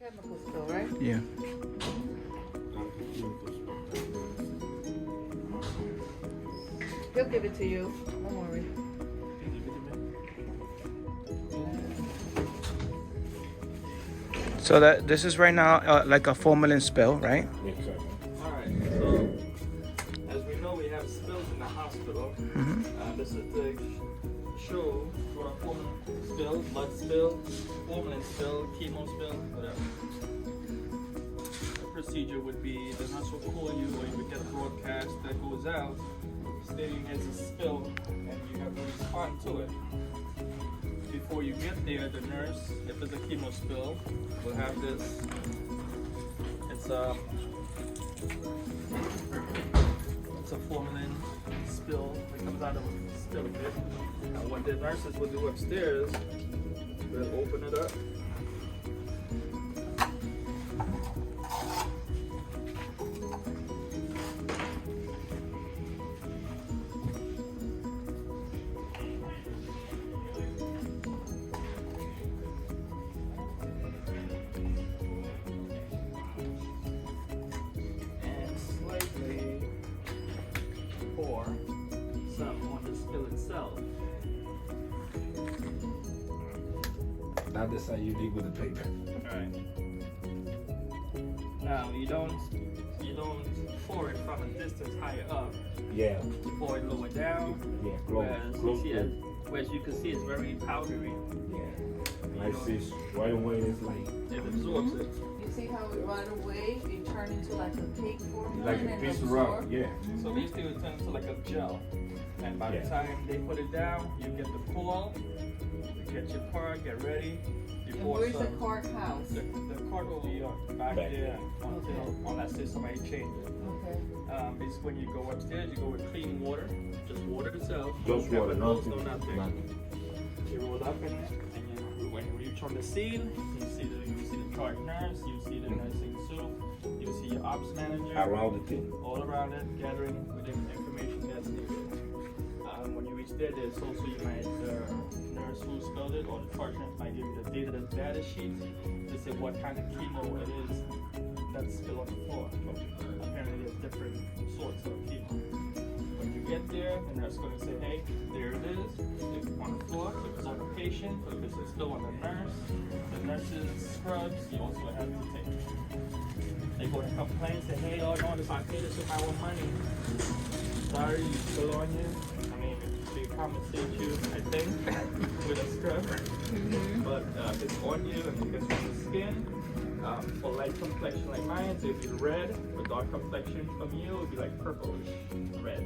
chemical spill, right? Yeah. He'll give it to you. Don't worry. So that this is right now like a formalin spill, right? Exactly. All right. So, as we know, we have spills in the hospital. This is to show what a formalin spill, blood spill, formalin spill, chemo spill, whatever. The procedure would be the nurse will call you, or you would get a broadcast that goes out stating there's a spill, and you have to respond to it. Before you get there, the nurse, if it's a chemo spill, will have this. It's a formalin spill that comes out of a spill kit. And what the nurses will do upstairs, they'll open it up. And slightly pour some on the spill itself. Now this how you deal with the paper. Alright. Now you don't pour it from a distance higher up. Yeah. You pour it lower down. Yeah. Whereas you can see it's very powdery. Yeah. Like this right away it's like It absorbs it. You see how it right away it turned into like a cake form? like a piece of rock. Yeah. So these things turn into like a gel. And by Yeah. the time they put it down, you get the call, you get your card, get ready. You And pour where's the some. cart house? The card will be back Back there unless there's somebody change it. Okay. Basically, when you go upstairs, you go with clean water, just water itself. Just no water, chemicals, nothing. no nothing. Nothing. You roll up in it, and when you reach on the scene, you see the charge nurse, you see the nursing suit, you see your ops manager, Around the thing. all around it, gathering with the information that's needed. When you reach there, there's also the nurse who spelled it, or the charge nurse might give you the data sheet to say what kind of chemo it is that's still on the floor. Apparently, there's different sorts of chemo. When you get there, the nurse is going to say, hey, there it is. It's on the floor. If it's on the patient, or if it's still on the nurse, the nurse's scrubs, you also have to take. They go to complain, say, hey, oh no, if I pay this with my own money, sorry, you still on you. I mean, they compensate you, I think, with a scrub. But if it's on you and it gets on the skin, for light complexion like mine, it would be red. For dark complexion from you, it would be like purplish red.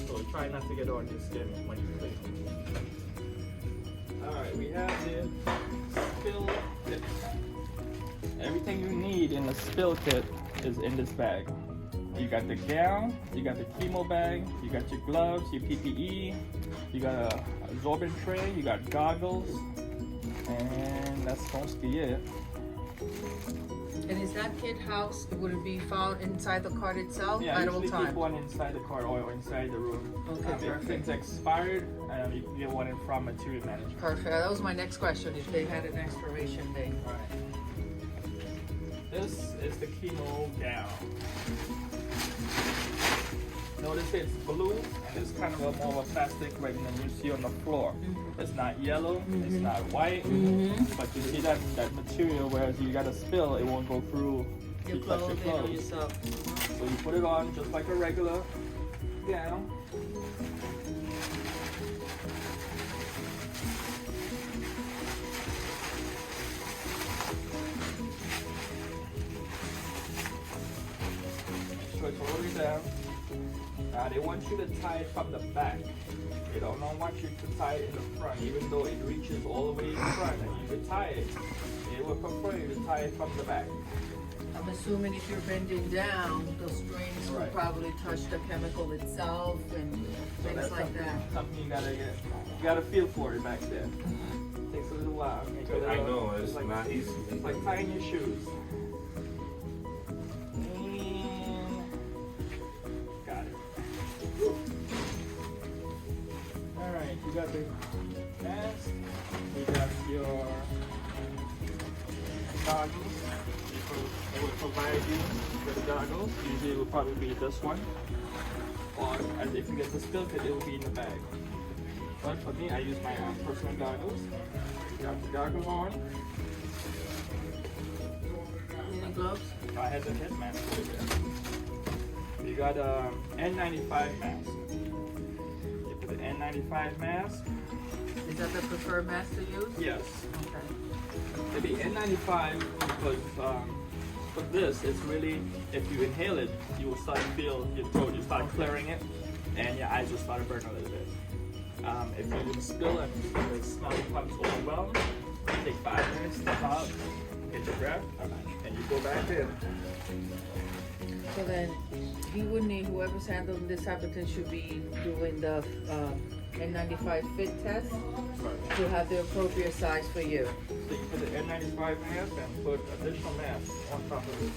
So try not to get on your skin when you clean. Alright, we have the spill kit. Everything you need in the spill kit is in this bag. You got the gown, you got the chemo bag, you got your gloves, your PPE, you got a absorbent tray, you got goggles, and that's supposed to be it. And is that kit house, would it be found inside the cart itself Yeah, at all usually keep times? one inside the car or inside the room. Okay, If perfect. things expired, you can get one in from material management. Perfect. That was my next question, if they had an expiration date. Alright. This is the chemo gown. Notice it's blue and it's kind of more of a plastic right than you see on the floor. It's not yellow, it's not white, but you see that material, whereas you got a spill, it won't go through Your you touch your clothing or clothes. yourself. So you put it on just like a regular gown. Make sure it's all the way down. Now they want you to tie it from the back. They don't want you to tie it in the front, even though it reaches all the way in front and you can tie it. They would prefer you to tie it from the back. I'm assuming if you're bending down, those strings will Right. probably touch the chemical itself and So things that's like that. something you gotta get. You gotta feel for it back there. Takes a little while. I know it's like, not easy. It's like tying your shoes. And got it. Alright, you got the mask, you got your goggles, it will provide you with the goggles. Usually it will probably be this one. Or as if you get the spill kit, it will be in the bag. But for me, I use my personal goggles. You have the goggles on. Any gloves? I have the head mask over there. You got a N95 mask. You put the N95 mask. Is that the preferred mask to use? Yes. Okay. It'd be N95 because for this, it's really, if you inhale it, you will start to feel your throat, you start clearing it, and your eyes will start to burn a little bit. If you spill and the smell becomes overwhelmed, take 5 minutes, step out, get your breath, and you go back in. So then, he would need, whoever's handling this type of thing should be doing the N95 fit test to have the appropriate size for you. So you put the N95 mask and put additional mask on top of it.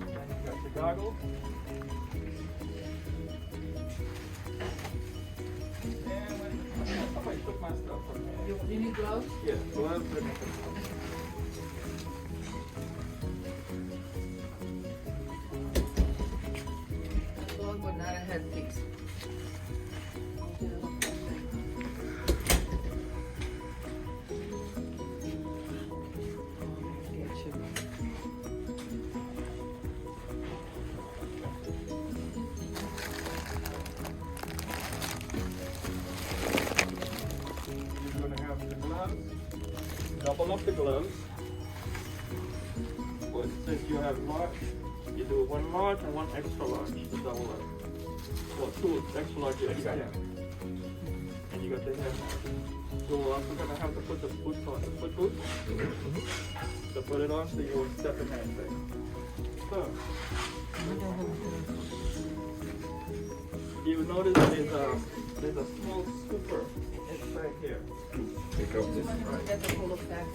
And you got your goggles. And somebody took my stuff from here. You need gloves? Yeah, gloves and Glove, but not a headpiece. you're gonna have the gloves. Double up the gloves. But since you have large, you do one large and one extra large to double up. Well, 2 extra large if you can. And you got the head mask. So we're also gonna have to put the boots on, the foot boots. So put it on so you won't step in anything. So you will notice there's a small scooper inside here. Pick up this. Get the full effect.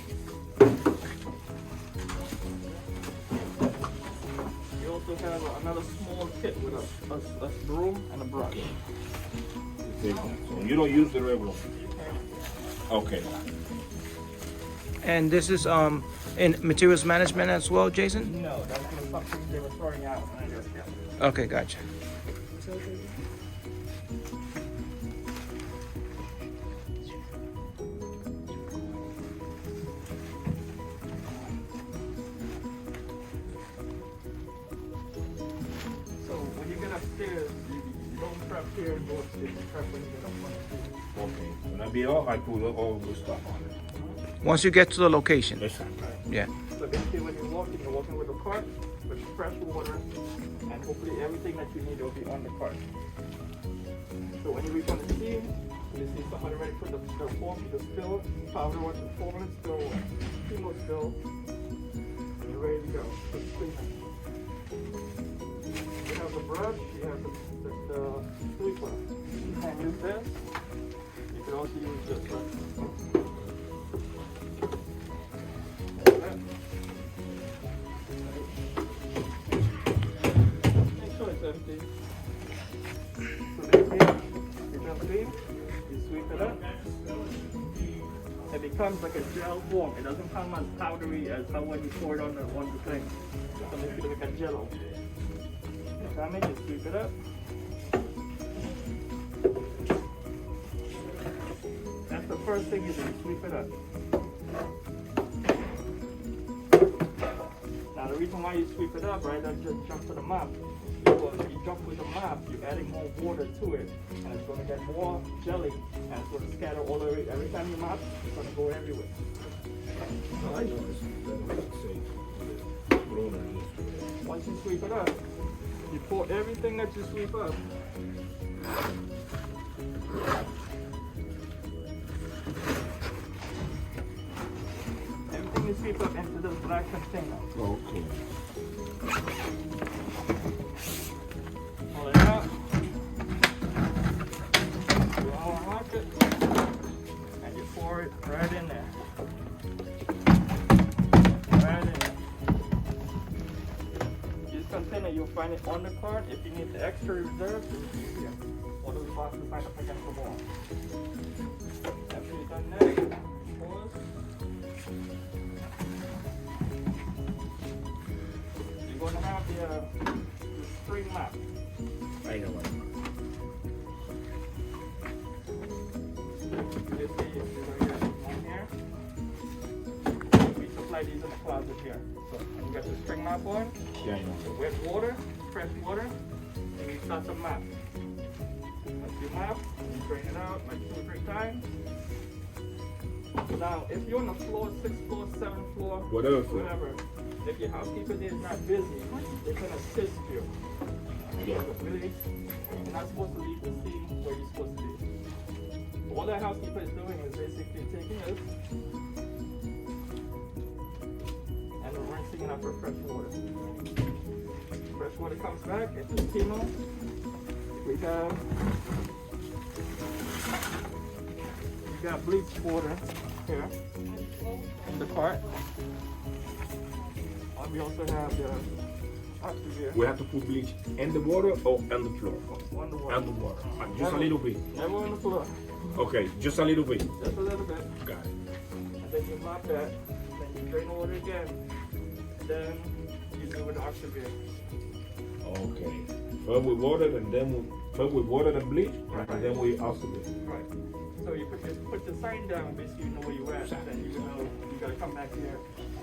You also have another small kit with a broom and a brush. Take that. So you don't use the regular. Okay. And this is in materials management as well, Jason? No, that's something they were throwing out when I just kept it. Okay, gotcha. So when you get upstairs, you don't prep here and go upstairs. You prep when you get up on the stairs. Okay. When I be off, I put all the stuff on it. Once you get to the location. Listen. Yeah. So basically when you're walking with a cart, with fresh water, and hopefully everything that you need will be on the cart. So when you reach on the team, you see somebody already put the form, the spill, powder on the formula spill, chemo spill, and you're ready to go. Let's clean it. You have the brush, you have the sweeper. You can use this. You can also use this, right? Make sure it's empty. So that's it. It's empty. You sweep it up. It becomes like a gel form. It doesn't come as powdery as how when you pour it on the thing. So it makes it like a jello. You come in, you sweep it up. That's the first thing you do, you sweep it up. Now the reason why you sweep it up, right, don't just jump to the mop. Because if you jump with the mop, you're adding more water to it. And it's going to get more jelly. And it's going to scatter all the way. Every time you mop, it's going to go everywhere. No, I noticed that. Once you sweep it up, you pour everything that you sweep up. Everything you sweep up into this black container. Okay. Pull it out. You all unlock it. And you pour it right in there. Right in there. This container, you'll find it on the cart. If you need the extra reserve, it will be here. Or the slide up against the wall. After you've done that, pause. You're going to have the string map. I know what. You see, you're going to get one here. We supply these in the closet here. So when you get the string map on, Yeah, I know. the wet water, fresh water, and you start to map. Once you map, you drain it out like 2 or 3 times. Now, if you're on the floor, 6th floor, 7th floor, Whatever floor. whatever, if your housekeeper is not busy, they can assist you. Yeah. But really, you're not supposed to leave the scene where you're supposed to be. All that housekeeper is doing is basically taking this and rinsing it out for fresh water. Fresh water comes back into the chemo. We got bleach water here in the cart. We also have the Oxygear We have to put bleach in the water or on the floor? on the water. On the water. Just a little bit. Never on the floor. Okay, just a little bit. Just a little bit. Got it. And then you mop that. Then you drain the water again. Then you do with the Oxygear. Okay. First we water and then first we water and bleach, Right. and then we oxidate. Right. So you put your sign down, basically you know where you're at. Then you know you gotta come back here.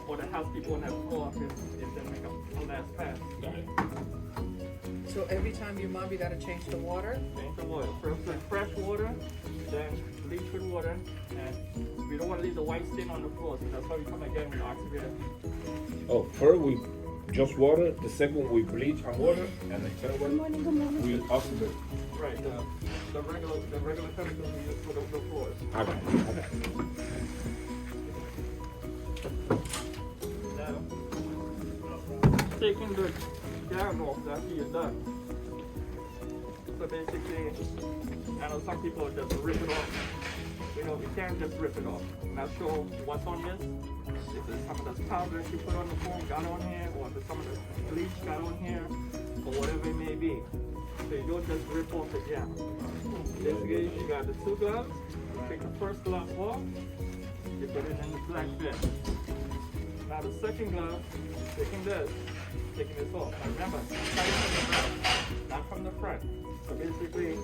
Or the housekeeper on that floor if they make a last pass. Got it. So every time you mop, you gotta change the water? Change the water. First with fresh water, then bleach with water, and we don't want to leave the white stain on the floor, so that's why we come again with Oxygear. Oh, first we just water, the second we bleach and water, and the third one we oxidate. Right, the regular chemicals we use for the floors. I got it. I got it. Now, taking the gown off after you're done. So basically, I know some people just rip it off. You know, you can't just rip it off. I'm not sure what's on this. If it's some of the powder you put on the foam got on here, or if it's some of the bleach got on here, or whatever it may be. So you don't just rip off the gown. Basically, you got the 2 gloves. You take the first glove off, you put it in the black bin. Now the second glove, taking this off. Now remember, tight from the back, not from the front. So basically,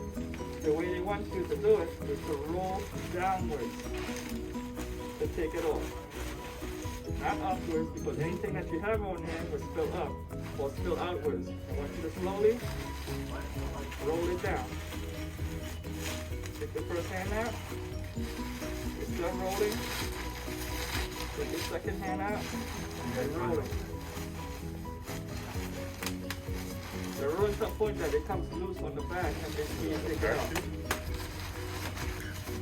the way they want you to do it is to roll downwards to take it off. Not upwards, because anything that you have on here will spill up or spill outwards. I want you to slowly roll it down. Take the first hand out. You're still rolling. Take the second hand out and rolling. The rolling to a point that it comes loose on the back and then you take it off.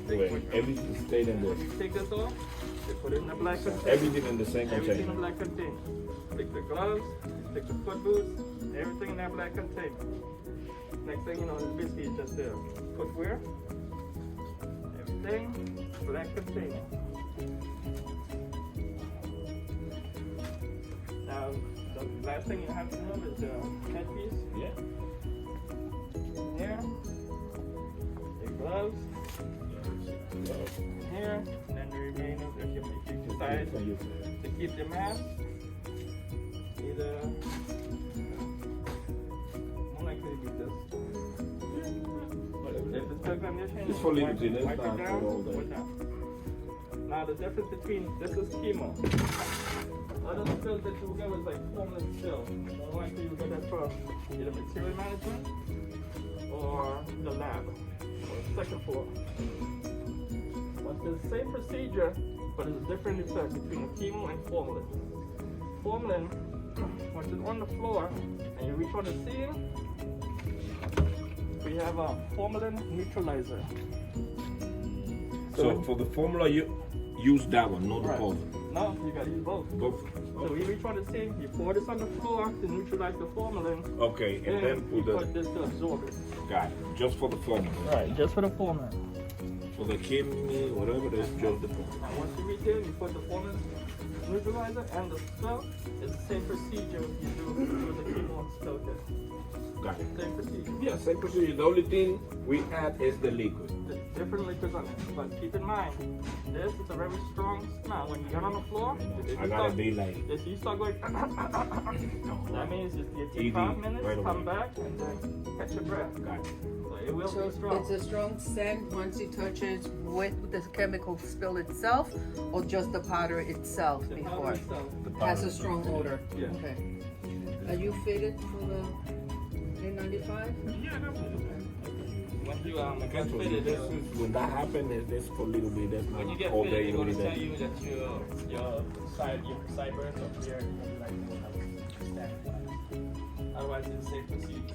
Wait, everything stayed in When there. you take this off, you put it in the black container. Everything in the same Everything in container. the black container. Take the gloves, take the foot boots, everything in that black container. Next thing you know, it's basically just the footwear. Everything, black container. Now, the last thing you have to know is the headpiece. Yeah. Here, the gloves, here, and then the remainder if you decide to keep the mask, either more likely to be this. If it's good condition, Just for wipe- liberty, that's wipe it not down, for all day. put down. Now the difference between this is chemo. Other spills that you get was like formless spill. More likely you get that from either material management or the lab or the second floor. But it's the same procedure, but it's a different effect between chemo and formalin. Formalin, once it's on the floor and you reach on the ceiling, we have a formalin neutralizer. So for the formula, you use that one, not the Right. powder. No, you gotta use both. Both. So we reach on the ceiling, you pour this on the floor to neutralize the formalin, Okay, and then you put put the this to absorb it. guy just for the formula. Right, just for the formalin. For the chemie, whatever, that's just the formula. Now once you reach in, you put the formalin neutralizer and the spill, it's the same procedure you do with the chemo and spill kit. Got it. Same procedure. Yeah, same procedure. The only thing we add is the liquid. The different liquids on it, but keep in mind, this is a very strong smell. When you get on the floor, if I you gotta start, be like, if you start going, that means you take 5 minutes, right away. come back, and then catch your breath. got it. So it will So be strong. it's a strong scent once it touches with the chemical spill itself, or just the powder itself The powder before? itself. The Has powder. a strong odor? Yeah. Okay. Are you fitted for the N95? Yeah, definitely. When you Again, get so fitted, this is, when that happens, this for a little bit. That's when you not get all fitted, day, they're every gonna tell day. you that your sideburns up here, like stand. Otherwise, it's the same procedure.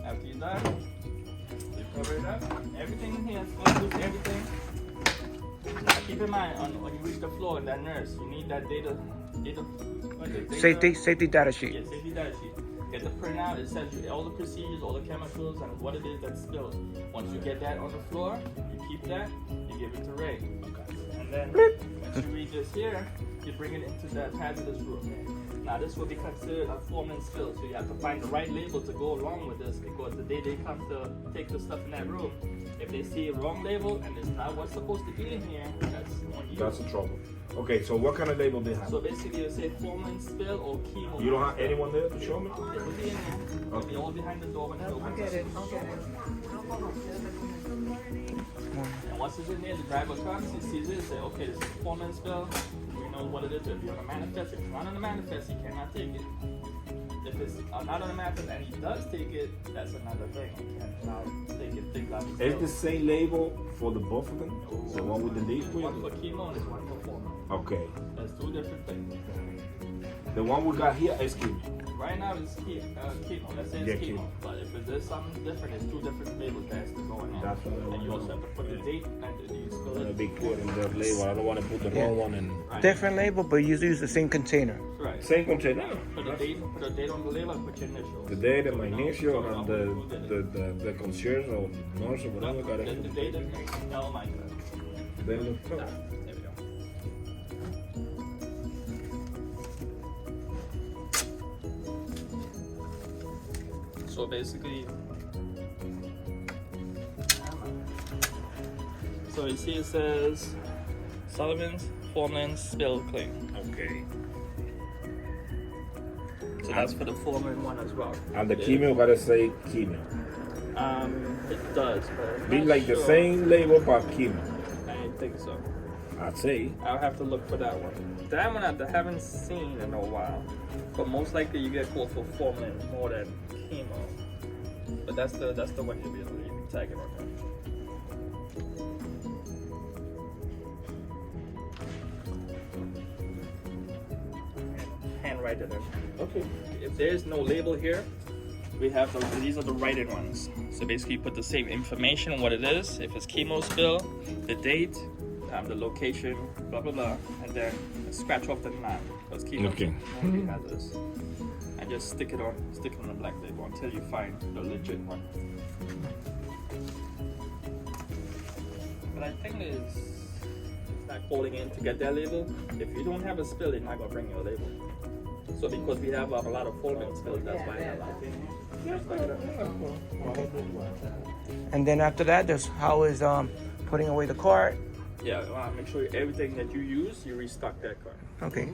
After you're done, you cover it up. Everything in here is going to lose everything. Now, keep in mind, when you reach the floor and that nurse, you need that data what is it? Safety data sheet. Yeah, safety data sheet. Get the printout, it says you all the procedures, all the chemicals, and what it is that's spilled. Once you get that on the floor, you keep that, you give it to Ray. And then, once you read this here, you bring it into that hazardous room. Now, this will be considered a formalin spill, so you have to find the right label to go along with this, because the day they come to take the stuff in that room, if they see a wrong label and it's not what's supposed to be in here, that's on you. That's the trouble. Okay, so what kind of label they have? So basically, you say formalin spill or chemo. You don't have anyone there to show me? It will be in there. It'll be all behind the door when it I'll opens. get it, I'll get it. And once it's in there, the driver comes, he sees it, say, okay, this is a formalin spill. We know what it is. It'll be on a manifest. If it's not on the manifest, he cannot take it. If it's not on the manifest and he does take it, that's another thing. He can't now take it, think that it's Is the same label for the both of them? The one with the liquid? one for chemo and one for formalin. Okay. That's two different things. The one we got here is chemo. Right now it's chemo. Let's say Yeah, it's chemo. chemo. But if there's something different, it's two different labels that has to go in there. That's what I And you want also to have to put the date and you spill Gonna it. be clear in the label. I don't want to put the wrong one in. Right. Different label, but you use the same container. Right. Same container. Put a date on the label and put your initials. The date and my initial and the concierge or nurse or whatever got The it. date is oh my god. Then look. There we go. So basically, so you see it says Sullivan's formalin spill clean. Okay. So that's for the formalin one as well. And the chemo gotta say chemo. It does, but I'm Be not like the sure. same label but chemo. I don't think so. I'd say. I'll have to look for that one. That one I haven't seen in a while. But most likely you get called for formalin more than chemo. But that's the one you'll be tagging on there. Handwrite it in. Okay. If there's no label here, we have these are the written ones. So basically you put the same information, what it is, if it's chemo spill, the date, the location, blah blah blah, and then scratch off the name because chemo Okay. only has this. And just stick it on the black label until you find the legit one. But I think it's not calling in to get that label. If you don't have a spill, they're not gonna bring you a label. So because we have a lot of formalin spills, that's why they're not in here. And then after that, there's how is putting away the cart. Yeah, make sure everything that you use, you restock that card. Okay.